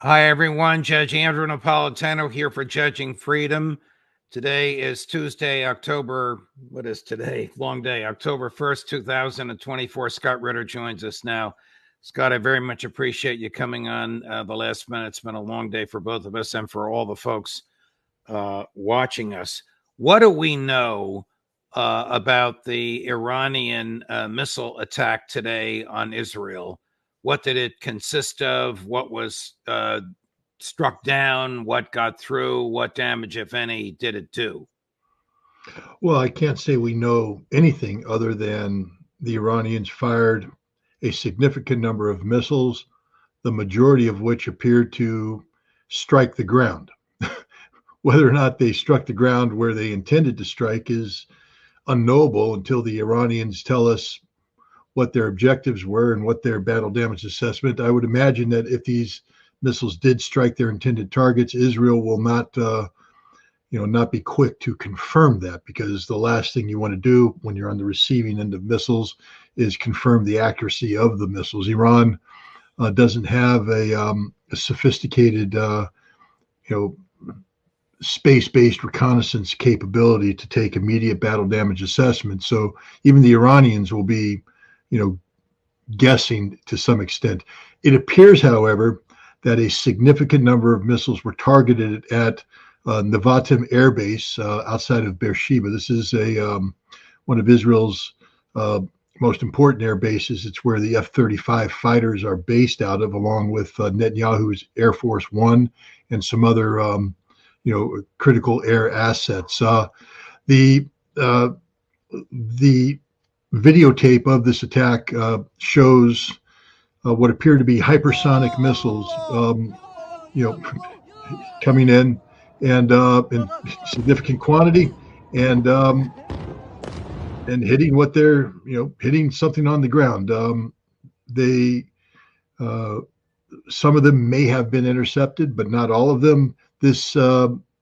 Hi, everyone. Judge Andrew Napolitano here for Judging Freedom. Today is Tuesday, what is today? Long day, October 1st, 2024. Scott Ritter joins us now. Scott, I very much appreciate you coming on the last minute. It's been a long day for both of us and for all the folks watching us. What do we know about the Iranian missile attack today on Israel? What did it consist of? What was struck down? What got through? What damage, if any, did it do? Well, I can't say we know anything other than the Iranians fired a significant number of missiles, the majority of which appeared to strike the ground. Whether or not they struck the ground where they intended to strike is unknowable until the Iranians tell us what their objectives were and what their battle damage assessment. I would imagine that if these missiles did strike their intended targets, Israel will not be quick to confirm that, because the last thing you want to do when you're on the receiving end of missiles is confirm the accuracy of the missiles. Iran doesn't have a sophisticated, space-based reconnaissance capability to take immediate battle damage assessments. So even the Iranians will be, guessing to some extent. It appears, however, that a significant number of missiles were targeted at Nevatim Air Base outside of Beersheba. This is one of Israel's most important air bases. It's where the F-35 fighters are based out of, along with Netanyahu's Air Force One and some other, critical air assets. The videotape of this attack shows what appear to be hypersonic missiles, coming in in significant quantity and hitting what they're hitting something on the ground. They some of them may have been intercepted, but not all of them. This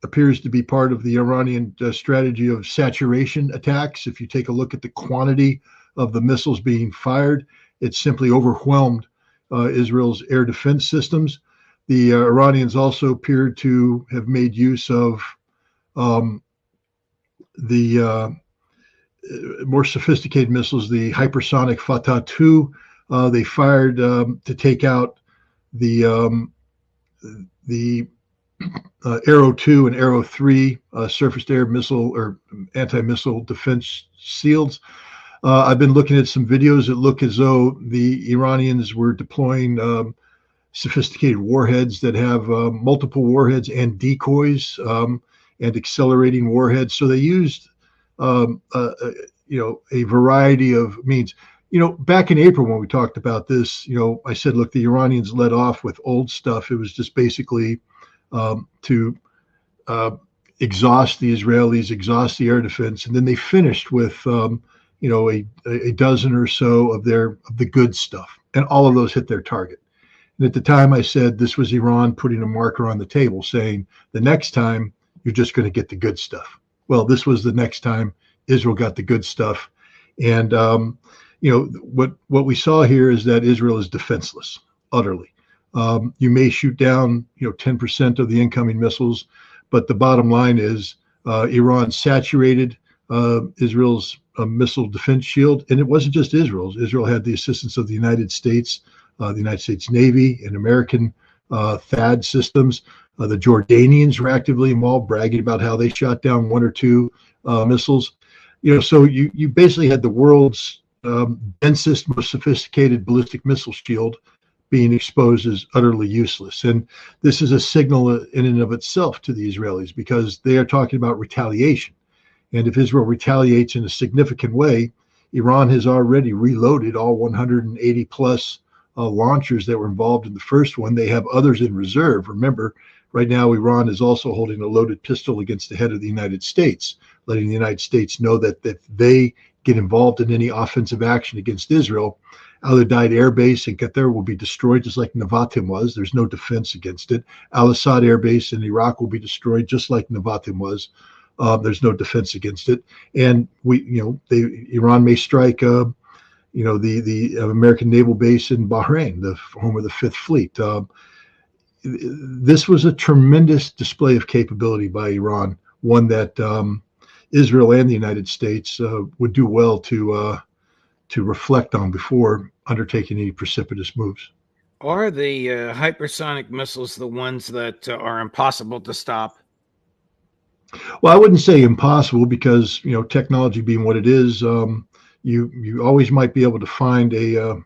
appears to be part of the Iranian strategy of saturation attacks. If you take a look at the quantity of the missiles being fired, it simply overwhelmed Israel's air defense systems. The Iranians also appear to have made use of the more sophisticated missiles, the hypersonic Fatah 2. They fired to take out the Arrow 2 and Arrow 3 surface-to-air missile or anti-missile defense shields. I've been looking at some videos that look as though the Iranians were deploying sophisticated warheads that have multiple warheads and decoys and accelerating warheads. So they used a variety of means. Back in April when we talked about this, I said, look, the Iranians led off with old stuff. It was just basically to exhaust the Israelis, exhaust the air defense, and then they finished with a dozen or so of the good stuff, and all of those hit their target. And at the time, I said this was Iran putting a marker on the table, saying the next time you're just going to get the good stuff. Well, this was the next time Israel got the good stuff, and what we saw here is that Israel is defenseless, utterly. You may shoot down 10% of the incoming missiles, but the bottom line is Iran saturated Israel's missile defense shield, and it wasn't just Israel's. Israel had the assistance of the United States Navy, and American THAAD systems. The Jordanians were actively involved, bragging about how they shot down one or two missiles. So you basically had the world's densest, most sophisticated ballistic missile shield being exposed as utterly useless. And this is a signal in and of itself to the Israelis, because they are talking about retaliation. And if Israel retaliates in a significant way, Iran has already reloaded all 180 plus launchers that were involved in the first one. They have others in reserve. Remember, right now, Iran is also holding a loaded pistol against the head of the United States, letting the United States know that if they get involved in any offensive action against Israel, Al-Udeid Air Base in Qatar will be destroyed, just like Nevatim was. There's no defense against it. Al-Assad Air Base in Iraq will be destroyed, just like Nevatim was. There's no defense against it. And Iran may strike, the American naval base in Bahrain, the home of the Fifth Fleet. this was a tremendous display of capability by Iran, one that Israel and the United States would do well to reflect on before undertaking any precipitous moves. Are the hypersonic missiles the ones that are impossible to stop? Well, I wouldn't say impossible because, technology being what it is, you always might be able to find a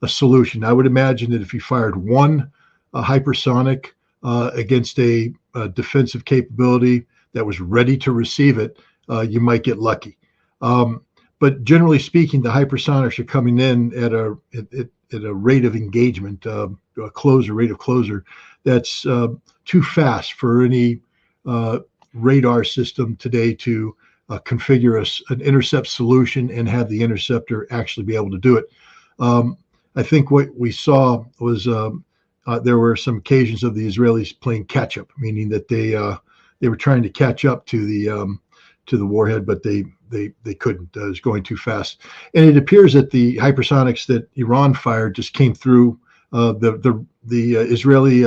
solution. I would imagine that if you fired one hypersonic against a defensive capability that was ready to receive it, you might get lucky. But generally speaking, the hypersonics are coming in at a rate of engagement, a rate of closure that's too fast for any radar system today to configure an intercept solution and have the interceptor actually be able to do it. I think what we saw was there were some occasions of the Israelis playing catch up, meaning that they were trying to catch up to the warhead, but they couldn't. It was going too fast. And it appears that the hypersonics that Iran fired just came through. The Israeli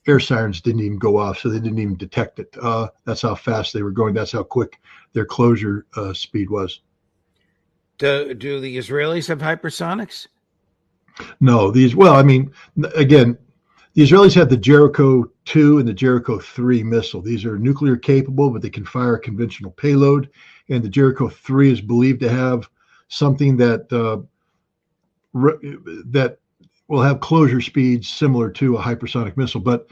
air sirens didn't even go off, so they didn't even detect it. That's how fast they were going. That's how quick their closure speed was. Do the Israelis have hypersonics? No, again, the Israelis have the Jericho 2 and the Jericho 3 missile. These are nuclear capable, but they can fire a conventional payload. And the Jericho 3 is believed to have something that will have closure speeds similar to a hypersonic missile, but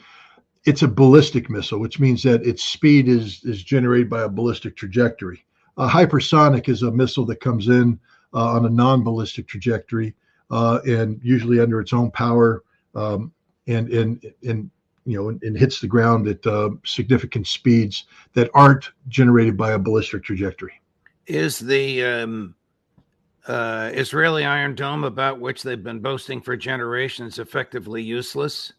it's a ballistic missile, which means that its speed is generated by a ballistic trajectory. A hypersonic is a missile that comes in on a non-ballistic trajectory and usually under its own power and hits the ground at significant speeds that aren't generated by a ballistic trajectory. Is the Israeli Iron Dome, about which they've been boasting for generations, effectively useless?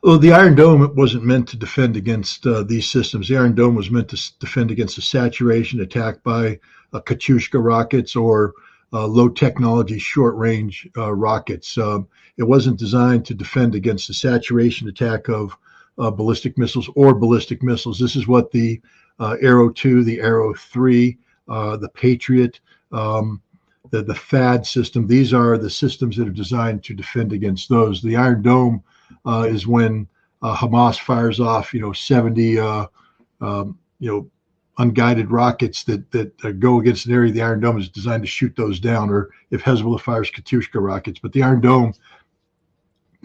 Well, the Iron Dome wasn't meant to defend against these systems. The Iron Dome was meant to defend against a saturation attack by Katyushka rockets or low technology short range rockets. It wasn't designed to defend against the saturation attack of ballistic missiles or ballistic missiles. This is what the Arrow 2, the Arrow 3, the Patriot, the THAAD system. These are the systems that are designed to defend against those. The Iron Dome is when Hamas fires off, 70, unguided rockets that go against an area. The Iron Dome is designed to shoot those down, or if Hezbollah fires Katyushka rockets. But the Iron Dome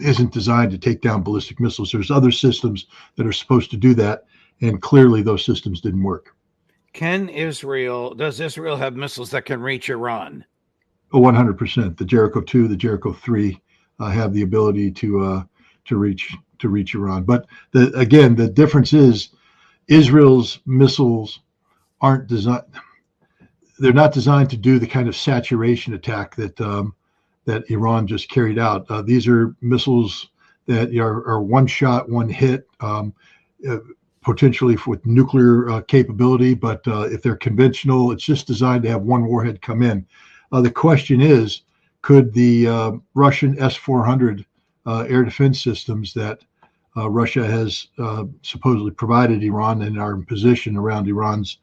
isn't designed to take down ballistic missiles. There's other systems that are supposed to do that, and clearly those systems didn't work. Does Israel have missiles that can reach Iran? 100%. The Jericho 2, the Jericho 3 have the ability to reach Iran. But the difference is Israel's missiles aren't designed. They're not designed to do the kind of saturation attack that Iran just carried out. These are missiles that are one shot, one hit, potentially with nuclear capability. But if they're conventional, it's just designed to have one warhead come in. The question is, could the Russian S-400 air defense systems that Russia has supposedly provided Iran and are in position around Iran's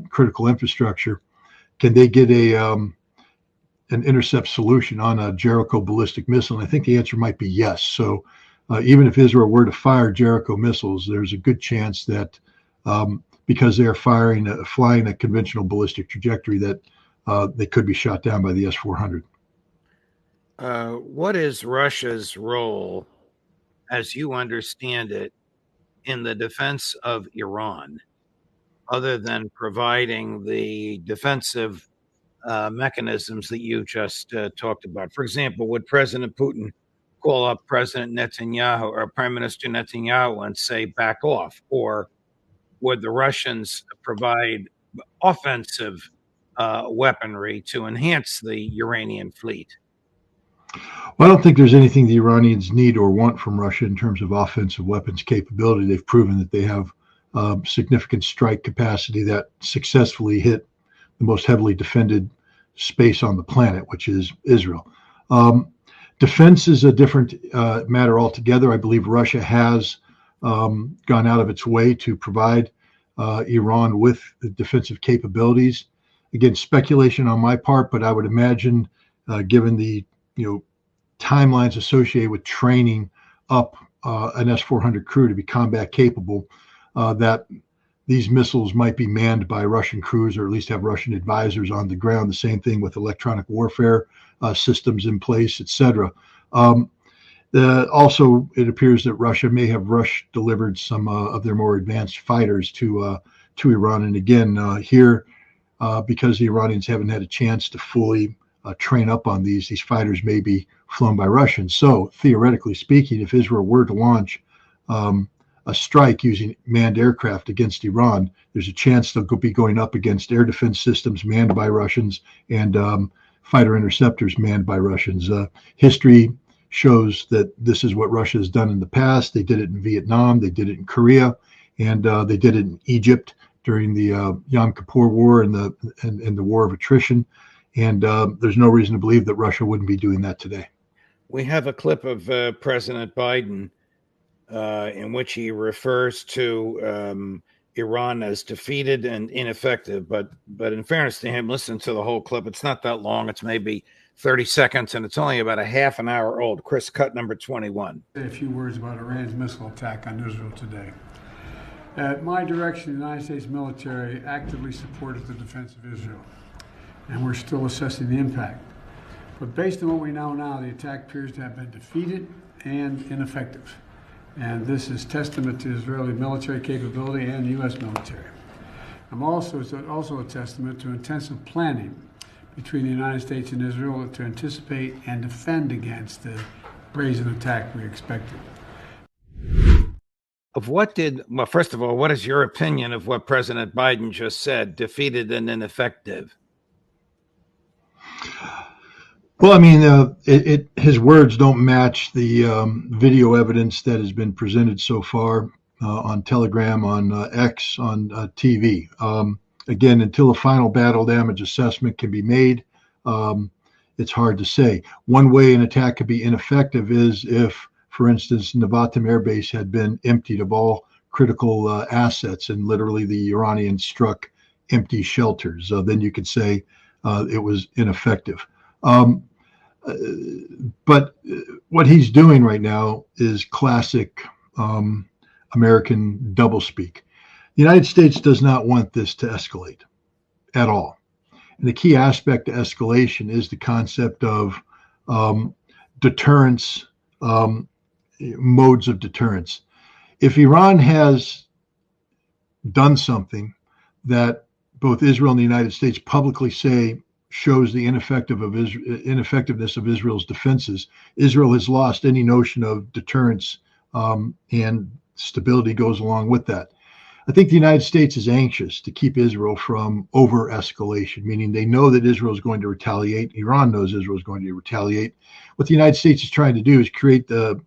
critical infrastructure, can they get an intercept solution on a Jericho ballistic missile? And I think the answer might be yes. So even if Israel were to fire Jericho missiles, there's a good chance that because they are flying a conventional ballistic trajectory, that they could be shot down by the S-400. What is Russia's role, as you understand it, in the defense of Iran, other than providing the defensive mechanisms that you just talked about? For example, would President Putin call up President Netanyahu or Prime Minister Netanyahu and say, back off? Or would the Russians provide offensive weaponry to enhance the Iranian fleet? Well, I don't think there's anything the Iranians need or want from Russia in terms of offensive weapons capability. They've proven that they have significant strike capacity that successfully hit the most heavily defended space on the planet, which is Israel. Defense is a different matter altogether. I believe Russia has gone out of its way to provide Iran with the defensive capabilities. Again, speculation on my part, but I would imagine, given the timelines associated with training up an S-400 crew to be combat capable, that these missiles might be manned by Russian crews, or at least have Russian advisors on the ground. The same thing with electronic warfare systems in place, etc. Also, it appears that Russia may have delivered some of their more advanced fighters to Iran. And again, here, because the Iranians haven't had a chance to fully train up on these fighters may be flown by Russians. So theoretically speaking, if Israel were to launch a strike using manned aircraft against Iran, there's a chance they'll be going up against air defense systems manned by Russians and fighter interceptors manned by Russians. History shows that this is what Russia has done in the past. They did it in Vietnam, they did it in Korea, and they did it in Egypt during the Yom Kippur War and the War of Attrition. And there's no reason to believe that Russia wouldn't be doing that today. We have a clip of President Biden in which he refers to Iran as defeated and ineffective. But in fairness to him, listen to the whole clip. It's not that long. It's maybe 30 seconds, and it's only about a half an hour old. Chris, cut number 21. Say a few words about Iran's missile attack on Israel today. At my direction, the United States military actively supported the defense of Israel, and we're still assessing the impact. But based on what we know now, the attack appears to have been defeated and ineffective. And this is testament to Israeli military capability and U.S. military. It's also a testament to intensive planning between the United States and Israel to anticipate and defend against the brazen attack we expected. Well, first of all, what is your opinion of what President Biden just said, defeated and ineffective? Well, I mean, his words don't match the video evidence that has been presented so far on Telegram, on X, on TV. Again, until a final battle damage assessment can be made, it's hard to say. One way an attack could be ineffective is if, for instance, Nevatim Air Base had been emptied of all critical assets and literally the Iranians struck empty shelters. Then you could say it was ineffective. But what he's doing right now is classic American doublespeak. The United States does not want this to escalate at all. And the key aspect to escalation is the concept of deterrence, modes of deterrence. If Iran has done something that both Israel and the United States publicly say shows the ineffectiveness of Israel's defenses, Israel has lost any notion of deterrence, and stability goes along with that. I think the United States is anxious to keep Israel from over-escalation, meaning they know that Israel is going to retaliate. Iran knows Israel is going to retaliate. What the United States is trying to do is create a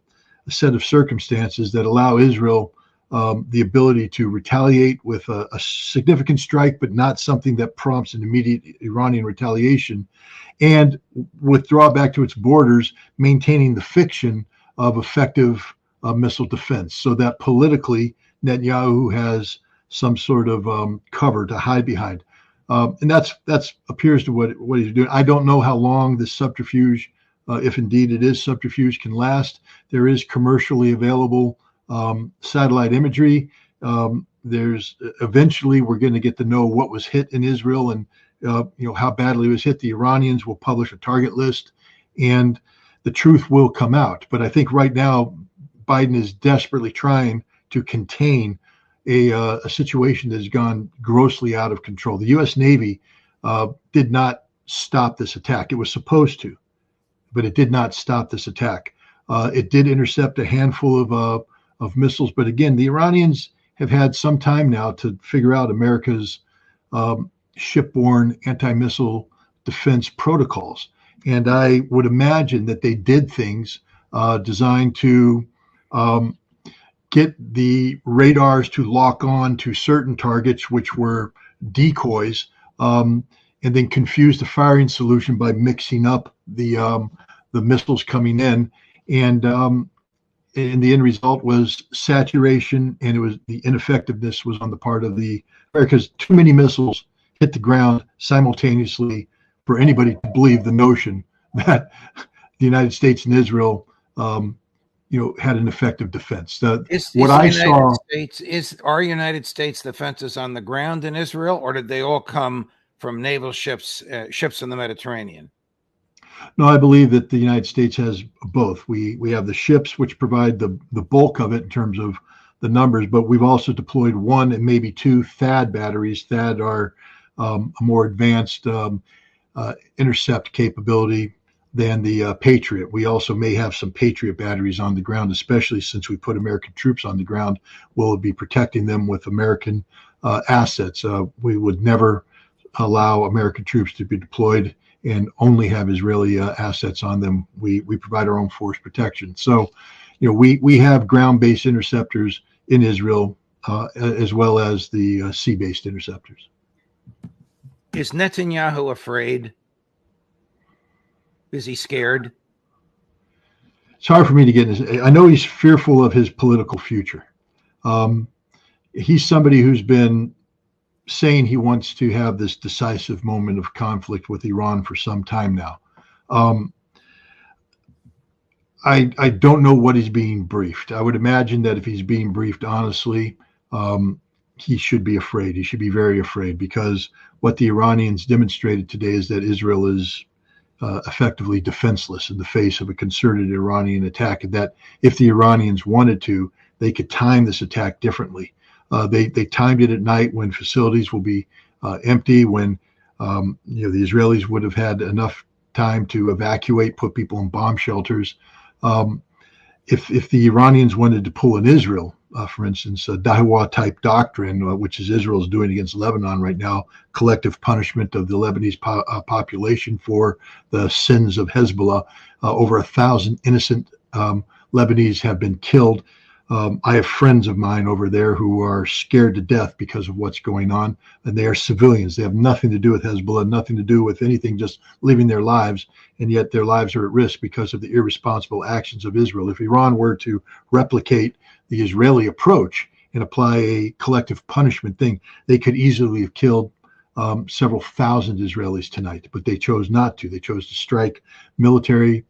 set of circumstances that allow Israel the ability to retaliate with a significant strike, but not something that prompts an immediate Iranian retaliation, and withdraw back to its borders, maintaining the fiction of effective missile defense, so that politically Netanyahu has some sort of cover to hide behind. And that's appears to what he's doing. I don't know how long this subterfuge, if indeed it is subterfuge, can last. There is commercially available satellite imagery. There's eventually we're going to get to know what was hit in Israel and how badly it was hit. The Iranians will publish a target list, and the truth will come out. But I think right now Biden is desperately trying to contain a situation that has gone grossly out of control. The U.S. Navy did not stop this attack. It was supposed to, but it did not stop this attack. It did intercept a handful of missiles, but again, the Iranians have had some time now to figure out America's shipborne anti-missile defense protocols, and I would imagine that they did things designed to get the radars to lock on to certain targets, which were decoys, and then confuse the firing solution by mixing up the missiles coming in, and the end result was saturation, and it was the ineffectiveness was on the part of the Americans. Too many missiles hit the ground simultaneously for anybody to believe the notion that the United States and Israel, had an effective defense. Are United States defenses on the ground in Israel, or did they all come from naval ships in the Mediterranean? No, I believe that the United States has both. We have the ships, which provide the bulk of it in terms of the numbers, but we've also deployed one and maybe two THAAD batteries. THAAD are a more advanced intercept capability than the Patriot. We also may have some Patriot batteries on the ground, especially since we put American troops on the ground. We'll be protecting them with American assets. We would never allow American troops to be deployed and only have Israeli assets on them. We provide our own force protection. So, we have ground-based interceptors in Israel as well as the sea-based interceptors. Is Netanyahu afraid? Is he scared? It's hard for me to get in. I know he's fearful of his political future. He's somebody who's been saying he wants to have this decisive moment of conflict with Iran for some time now. I don't know what he's being briefed. I would imagine that if he's being briefed honestly, he should be afraid. He should be very afraid, because what the Iranians demonstrated today is that Israel is effectively defenseless in the face of a concerted Iranian attack, and that if the Iranians wanted to, they could time this attack differently. They timed it at night when facilities will be empty, when the Israelis would have had enough time to evacuate, put people in bomb shelters. If the Iranians wanted to pull in Israel, for instance, a Dahiwa type doctrine, which is Israel's doing against Lebanon right now, collective punishment of the Lebanese population for the sins of Hezbollah. Over 1,000 innocent Lebanese have been killed. I have friends of mine over there who are scared to death because of what's going on, and they are civilians. They have nothing to do with Hezbollah, nothing to do with anything, just living their lives, and yet their lives are at risk because of the irresponsible actions of Israel. If Iran were to replicate the Israeli approach and apply a collective punishment thing, they could easily have killed several thousand Israelis tonight, but they chose not to. They chose to strike military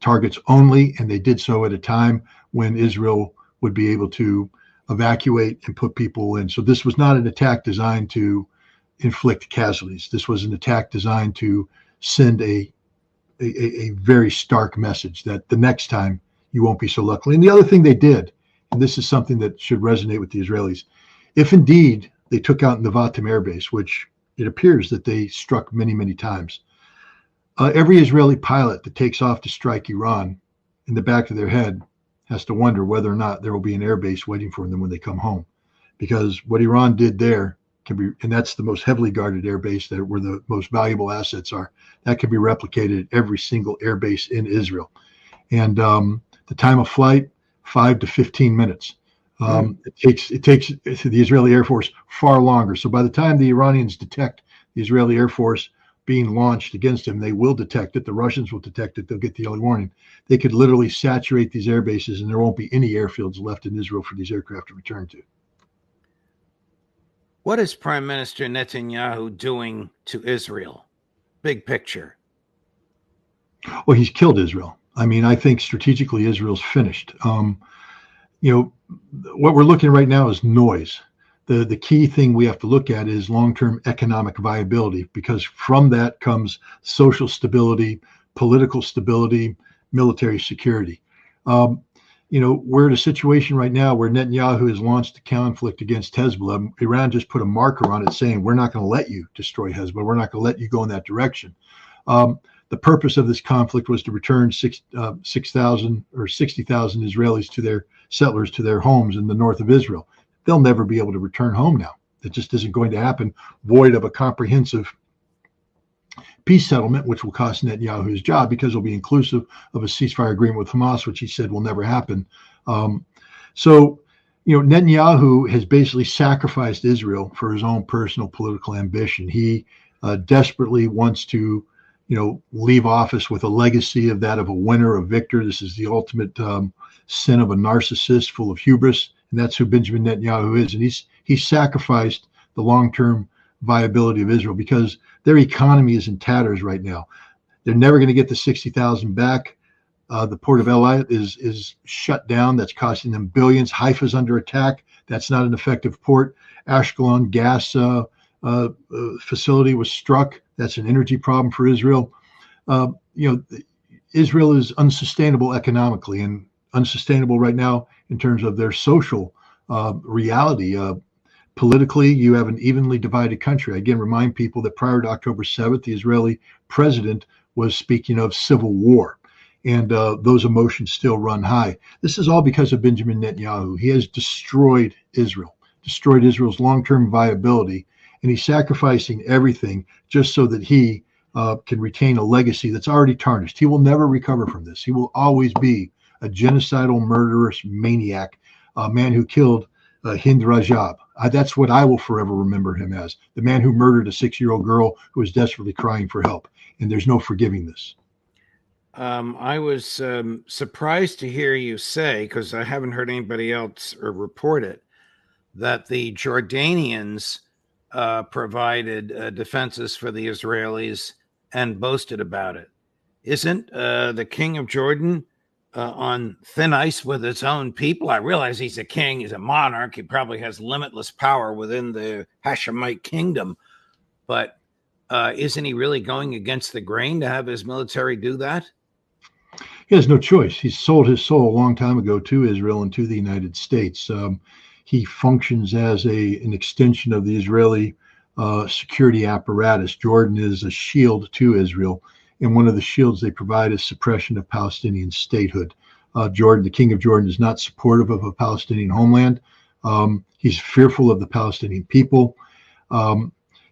targets only, and they did so at a time when Israel would be able to evacuate and put people in. So this was not an attack designed to inflict casualties. This was an attack designed to send a very stark message that the next time you won't be so lucky. And the other thing they did, and this is something that should resonate with the Israelis, if indeed they took out Nevatim Air Base, which it appears that they struck many, many times, every Israeli pilot that takes off to strike Iran, in the back of their head, has to wonder whether or not there will be an air base waiting for them when they come home. Because what Iran did there can be, and that's the most heavily guarded air base, that where the most valuable assets are, that can be replicated at every single air base in Israel. And the time of flight, 5 to 15 minutes. It takes the Israeli Air Force far longer. So by the time the Iranians detect the Israeli Air Force being launched against them, they will detect it. The Russians will detect it. They'll get the early warning. They could literally saturate these air bases, and there won't be any airfields left in Israel for these aircraft to return to. What is Prime Minister Netanyahu doing to Israel? Big picture. Well, he's killed Israel. I mean, I think strategically Israel's finished. What we're looking at right now is noise. The key thing we have to look at is long-term economic viability, because from that comes social stability, political stability, military security. We're in a situation right now where Netanyahu has launched a conflict against Hezbollah. Iran just put a marker on it saying, we're not going to let you destroy Hezbollah. We're not going to let you go in that direction. The purpose of this conflict was to return 6,000 or 60,000 Israelis to their settlers to their homes in the north of Israel. They'll never be able to return home now. It just isn't going to happen, void of a comprehensive peace settlement, which will cost Netanyahu his job, because it'll be inclusive of a ceasefire agreement with Hamas, which he said will never happen. Netanyahu has basically sacrificed Israel for his own personal political ambition. He desperately wants to leave office with a legacy of that of a winner, a victor. This is the ultimate sin of a narcissist full of hubris, and that's who Benjamin Netanyahu is. And he's sacrificed the long-term viability of Israel because their economy is in tatters right now. They're never going to get the 60,000 back. The port of Eilat is shut down. That's costing them billions. Haifa's under attack. That's not an effective port. Ashkelon gas facility was struck. That's an energy problem for Israel. Israel is unsustainable economically and unsustainable right now in terms of their social reality. Politically, you have an evenly divided country. I again remind people that prior to October 7th, the Israeli president was speaking of civil war. And those emotions still run high. This is all because of Benjamin Netanyahu. He has destroyed Israel's long-term viability, and he's sacrificing everything just so that he can retain a legacy that's already tarnished. He will never recover from this. He will always be a genocidal, murderous maniac, a man who killed Hind Rajab. That's what I will forever remember him as, the man who murdered a 6-year-old girl who was desperately crying for help. And there's no forgiving this. I was surprised to hear you say, because I haven't heard anybody else report it, that the Jordanians provided defenses for the Israelis and boasted about it. Isn't the king of Jordan on thin ice with his own people? I realize he's a king, he's a monarch, he probably has limitless power within the Hashemite kingdom, but isn't he really going against the grain to have his military do that? He has no choice. He sold his soul a long time ago to Israel and to the United States. He functions as an extension of the Israeli security apparatus. Jordan is a shield to Israel, and one of the shields they provide is suppression of Palestinian statehood. The king of Jordan, is not supportive of a Palestinian homeland. He's fearful of the Palestinian people.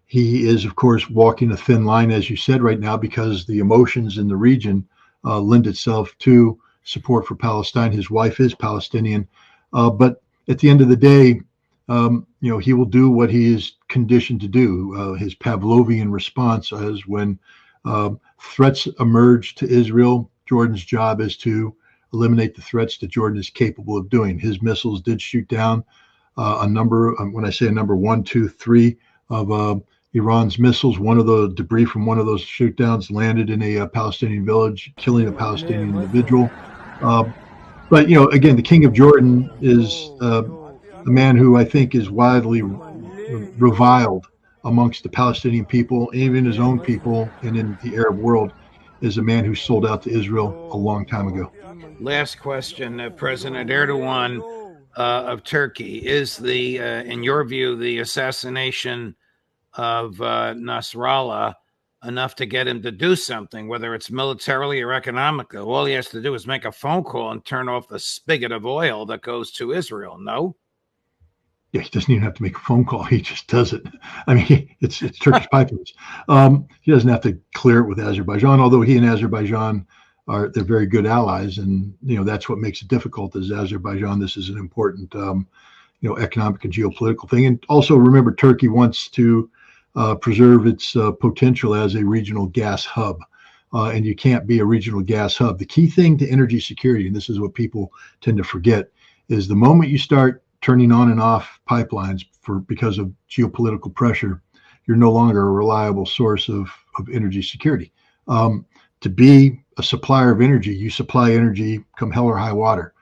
He is, of course, walking a thin line, as you said, right now, because the emotions in the region lend itself to support for Palestine. His wife is Palestinian, but at the end of the day, he will do what he is conditioned to do. His Pavlovian response is when threats emerge to Israel, Jordan's job is to eliminate the threats that Jordan is capable of doing. His missiles did shoot down a number, when I say a number, 1, 2, 3 of Iran's missiles. One of the debris from one of those shoot downs landed in a Palestinian village, killing a Palestinian individual. But, again, the king of Jordan is a man who I think is widely reviled amongst the Palestinian people, even his own people, and in the Arab world, is a man who sold out to Israel a long time ago. Last question, President Erdogan of Turkey, is in your view, the assassination of Nasrallah enough to get him to do something, whether it's militarily or economically? All he has to do is make a phone call and turn off the spigot of oil that goes to Israel. No? Yeah, he doesn't even have to make a phone call. He just does it. I mean, it's Turkish pipelines. He doesn't have to clear it with Azerbaijan, although he and Azerbaijan they're very good allies. And, that's what makes it difficult is Azerbaijan. This is an important, economic and geopolitical thing. And also remember, Turkey wants to preserve its potential as a regional gas hub. And you can't be a regional gas hub. The key thing to energy security, and this is what people tend to forget, is the moment you start turning on and off pipelines because of geopolitical pressure, you're no longer a reliable source of energy security. To be a supplier of energy, you supply energy come hell or high water.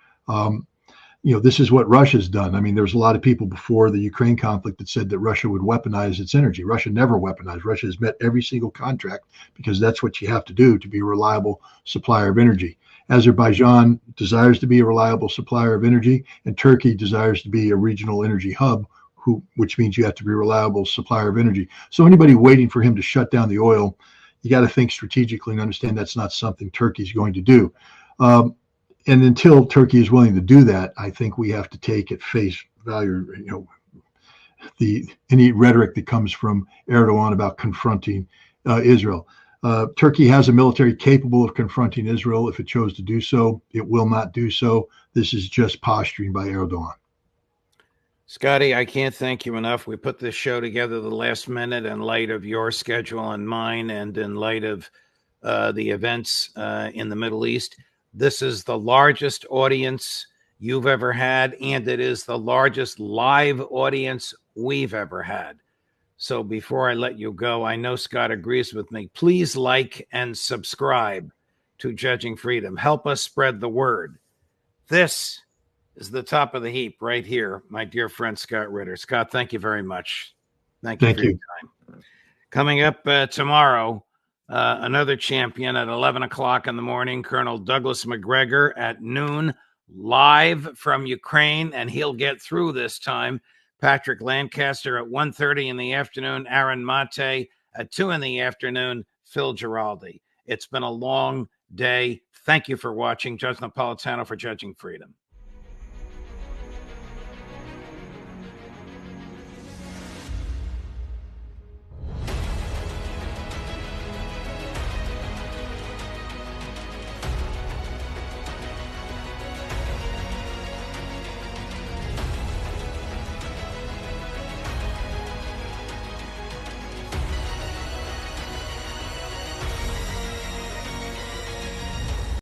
This is what Russia's done. I mean, there was a lot of people before the Ukraine conflict that said that Russia would weaponize its energy. Russia never weaponized. Russia has met every single contract because that's what you have to do to be a reliable supplier of energy. Azerbaijan desires to be a reliable supplier of energy, and Turkey desires to be a regional energy hub, which means you have to be a reliable supplier of energy. So anybody waiting for him to shut down the oil, you got to think strategically and understand that's not something Turkey's going to do. And until Turkey is willing to do that, I think we have to take at face value, any rhetoric that comes from Erdogan about confronting Israel. Turkey has a military capable of confronting Israel. If it chose to do so, it will not do so. This is just posturing by Erdogan. Scotty, I can't thank you enough. We put this show together the last minute in light of your schedule and mine, and in light of the events in the Middle East. This is the largest audience you've ever had, and it is the largest live audience we've ever had. So before I let you go, I know Scott agrees with me. Please like and subscribe to Judging Freedom. Help us spread the word. This is the top of the heap right here, my dear friend Scott Ritter. Scott, thank you very much. Thank you for your time. Coming up tomorrow, another champion at 11 o'clock in the morning, Colonel Douglas McGregor at noon, live from Ukraine, and he'll get through this time. Patrick Lancaster at 1:30 in the afternoon, Aaron Mate at 2 in the afternoon, Phil Giraldi. It's been a long day. Thank you for watching. Judge Napolitano for Judging Freedom.